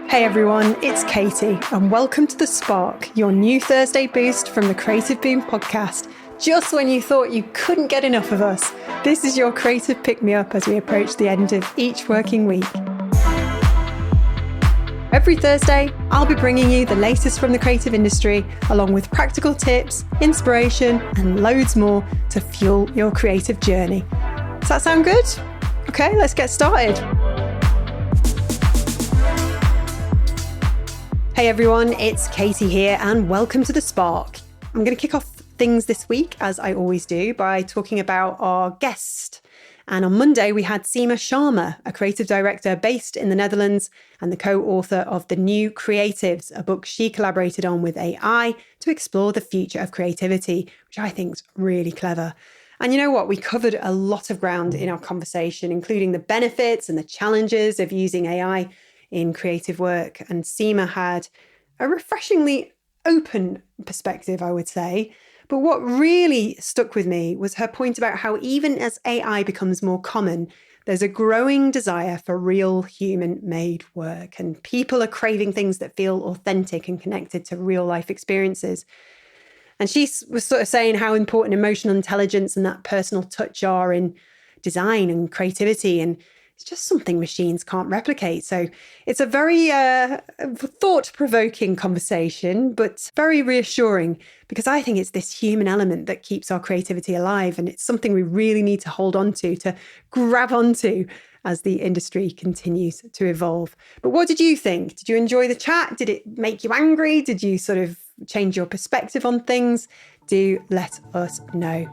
Hey everyone, it's Katie, and welcome to The Spark, your new Thursday boost from the Creative Boom podcast. Just when you thought you couldn't get enough of us, this is your creative pick-me-up as we approach the end of each working week. Every Thursday, I'll be bringing you the latest from the creative industry, along with practical tips, inspiration, and loads more to fuel your creative journey. Does that sound good? Okay, let's get started. Hey everyone, it's Katie here and welcome to The Spark. I'm going to kick off things this week, as I always do, by talking about our guest. And on Monday, we had Seema Sharma, a creative director based in the Netherlands and the co-author of The New Creatives, a book she collaborated on with AI to explore the future of creativity, which I think is really clever. And you know what? We covered a lot of ground in our conversation, including the benefits and the challenges of using AI in creative work. And Seema had a refreshingly open perspective, I would say. But what really stuck with me was her point about how even as AI becomes more common, there's a growing desire for real human-made work. And people are craving things that feel authentic and connected to real life experiences. And she was sort of saying how important emotional intelligence and that personal touch are in design and creativity. And it's just something machines can't replicate. So it's a very thought-provoking conversation, but very reassuring, because I think it's this human element that keeps our creativity alive. And it's something we really need to hold on to grab onto as the industry continues to evolve. But what did you think? Did you enjoy the chat? Did it make you angry? Did you sort of change your perspective on things? Do let us know.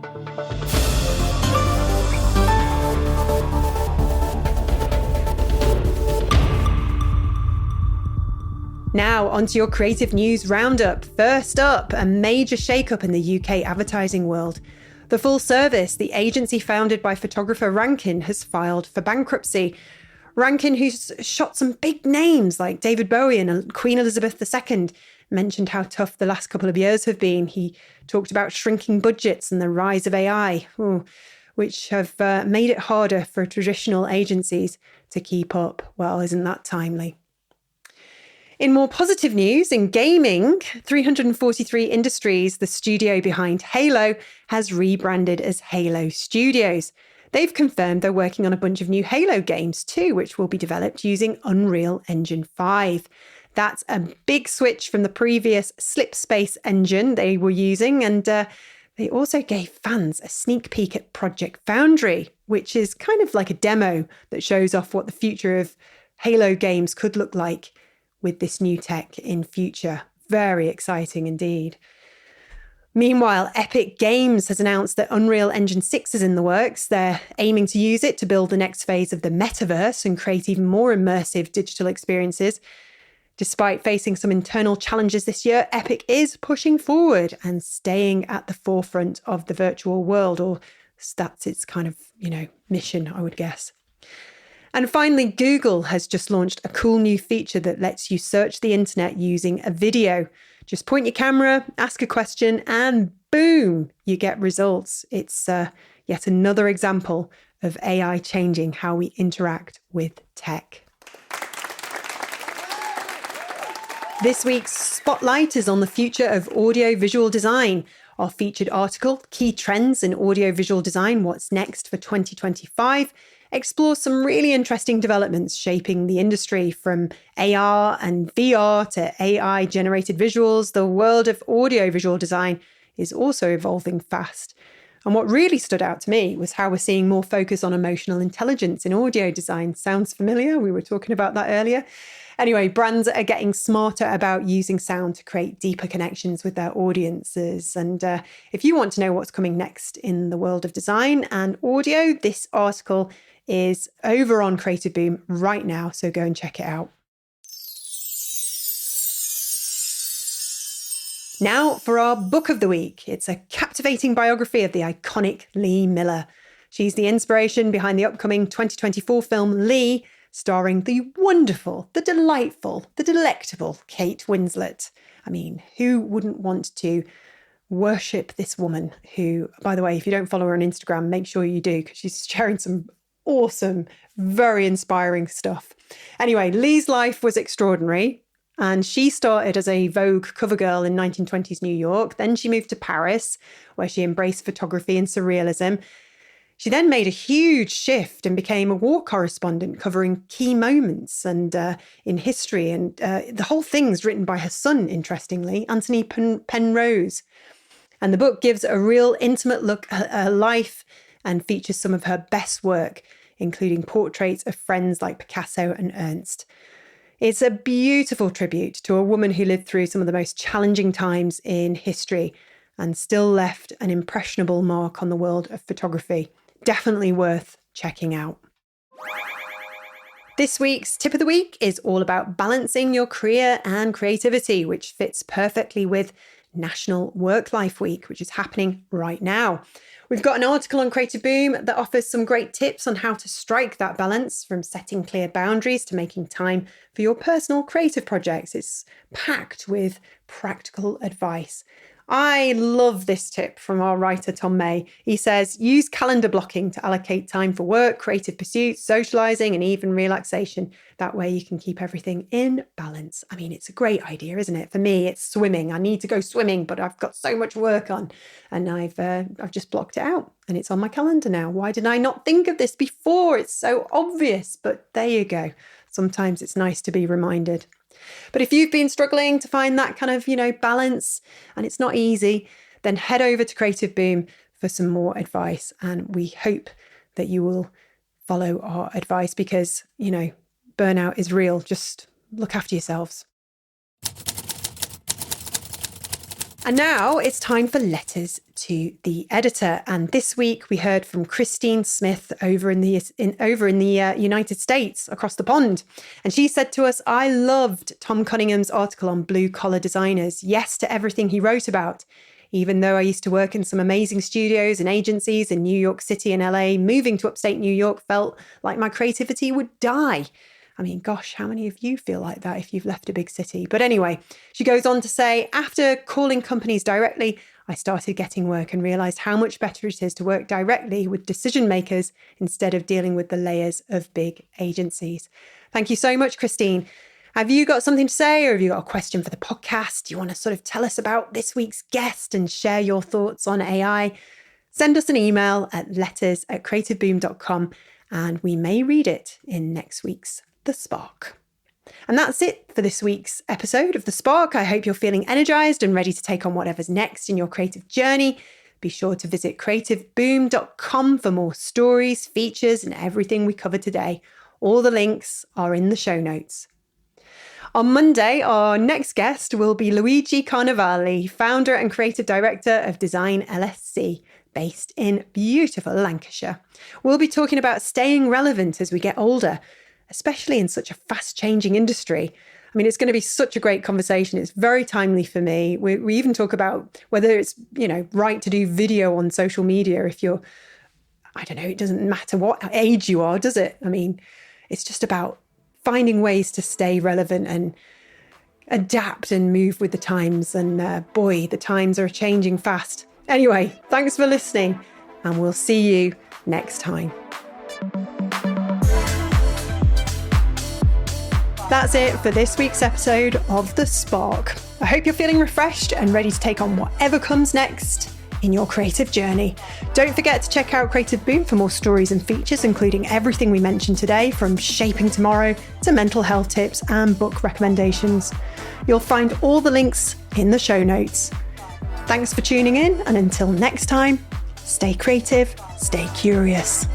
Now, onto your creative news roundup. First up, a major shake-up in the UK advertising world. The Full Service, the agency founded by photographer Rankin, has filed for bankruptcy. Rankin, who's shot some big names like David Bowie and Queen Elizabeth II, mentioned how tough the last couple of years have been. He talked about shrinking budgets and the rise of AI, which have made it harder for traditional agencies to keep up. Well, isn't that timely? In more positive news, in gaming, 343 Industries, the studio behind Halo, has rebranded as Halo Studios. They've confirmed they're working on a bunch of new Halo games too, which will be developed using Unreal Engine 5. That's a big switch from the previous Slipspace engine they were using, and they also gave fans a sneak peek at Project Foundry, which is kind of like a demo that shows off what the future of Halo games could look like with this new tech in future. Very exciting indeed. Meanwhile, Epic Games has announced that Unreal Engine 6 is in the works. They're aiming to use it to build the next phase of the metaverse and create even more immersive digital experiences. Despite facing some internal challenges this year, Epic is pushing forward and staying at the forefront of the virtual world, or that's its kind of, mission, I would guess. And finally, Google has just launched a cool new feature that lets you search the internet using a video. Just point your camera, ask a question, and boom, you get results. It's yet another example of AI changing how we interact with tech. This week's Spotlight is on the future of audio-visual design. Our featured article, Key Trends in Audio-Visual Design, What's Next for 2025, explores some really interesting developments shaping the industry, from AR and VR to AI-generated visuals. The world of audio-visual design is also evolving fast. And what really stood out to me was how we're seeing more focus on emotional intelligence in audio design. Sounds familiar? We were talking about that earlier. Anyway, brands are getting smarter about using sound to create deeper connections with their audiences. And if you want to know what's coming next in the world of design and audio, this article is over on Creative Boom right now, so go and check it out. Now for our book of the week. It's a captivating biography of the iconic Lee Miller. She's the inspiration behind the upcoming 2024 film Lee, starring the wonderful, the delightful, the delectable Kate Winslet. I mean, who wouldn't want to worship this woman who, by the way, if you don't follow her on Instagram, make sure you do, because she's sharing some awesome, very inspiring stuff. Anyway, Lee's life was extraordinary. And she started as a Vogue cover girl in 1920s New York. Then she moved to Paris, where she embraced photography and surrealism. She then made a huge shift and became a war correspondent covering key moments and in history. And the whole thing's written by her son, interestingly, Anthony Penrose. And the book gives a real intimate look at her life and features some of her best work, including portraits of friends like Picasso and Ernst. It's a beautiful tribute to a woman who lived through some of the most challenging times in history and still left an impressionable mark on the world of photography. Definitely worth checking out. This week's tip of the week is all about balancing your career and creativity, which fits perfectly with National Work-Life Week, which is happening right now. We've got an article on Creative Boom that offers some great tips on how to strike that balance, from setting clear boundaries to making time for your personal creative projects. It's packed with practical advice. I love this tip from our writer, Tom May. He says, use calendar blocking to allocate time for work, creative pursuits, socializing, and even relaxation. That way you can keep everything in balance. I mean, it's a great idea, isn't it? For me, it's swimming. I need to go swimming, but I've got so much work on, and I've just blocked it out and it's on my calendar now. Why did I not think of this before? It's so obvious, but there you go. Sometimes it's nice to be reminded. But if you've been struggling to find that kind of, balance, and it's not easy, then head over to Creative Boom for some more advice. And we hope that you will follow our advice because, burnout is real. Just look after yourselves. And now it's time for letters to the editor. And this week we heard from Christine Smith over in the United States, across the pond. And she said to us, I loved Tom Cunningham's article on blue collar designers. Yes to everything he wrote about. Even though I used to work in some amazing studios and agencies in New York City and LA, moving to upstate New York felt like my creativity would die. I mean, gosh, how many of you feel like that if you've left a big city? But anyway, she goes on to say, after calling companies directly, I started getting work and realised how much better it is to work directly with decision makers instead of dealing with the layers of big agencies. Thank you so much, Christine. Have you got something to say, or have you got a question for the podcast? Do you want to sort of tell us about this week's guest and share your thoughts on AI? Send us an email at letters@creativeboom.com and we may read it in next week's The Spark. And that's it for this week's episode of The Spark. I hope you're feeling energized and ready to take on whatever's next in your creative journey. Be sure to visit creativeboom.com for more stories, features, and everything we covered today. All the links are in the show notes. On Monday, our next guest will be Luigi Carnevali, founder and creative director of Design LSC, based in beautiful Lancashire. We'll be talking about staying relevant as we get older, especially in such a fast-changing industry. I mean, it's going to be such a great conversation. It's very timely for me. We even talk about whether it's, right to do video on social media if you're, it doesn't matter what age you are, does it? I mean, it's just about finding ways to stay relevant and adapt and move with the times. And boy, the times are changing fast. Anyway, thanks for listening, and we'll see you next time. That's it for this week's episode of The Spark. I hope you're feeling refreshed and ready to take on whatever comes next in your creative journey. Don't forget to check out Creative Boom for more stories and features, including everything we mentioned today, from shaping tomorrow to mental health tips and book recommendations. You'll find all the links in the show notes. Thanks for tuning in, and until next time, stay creative, stay curious.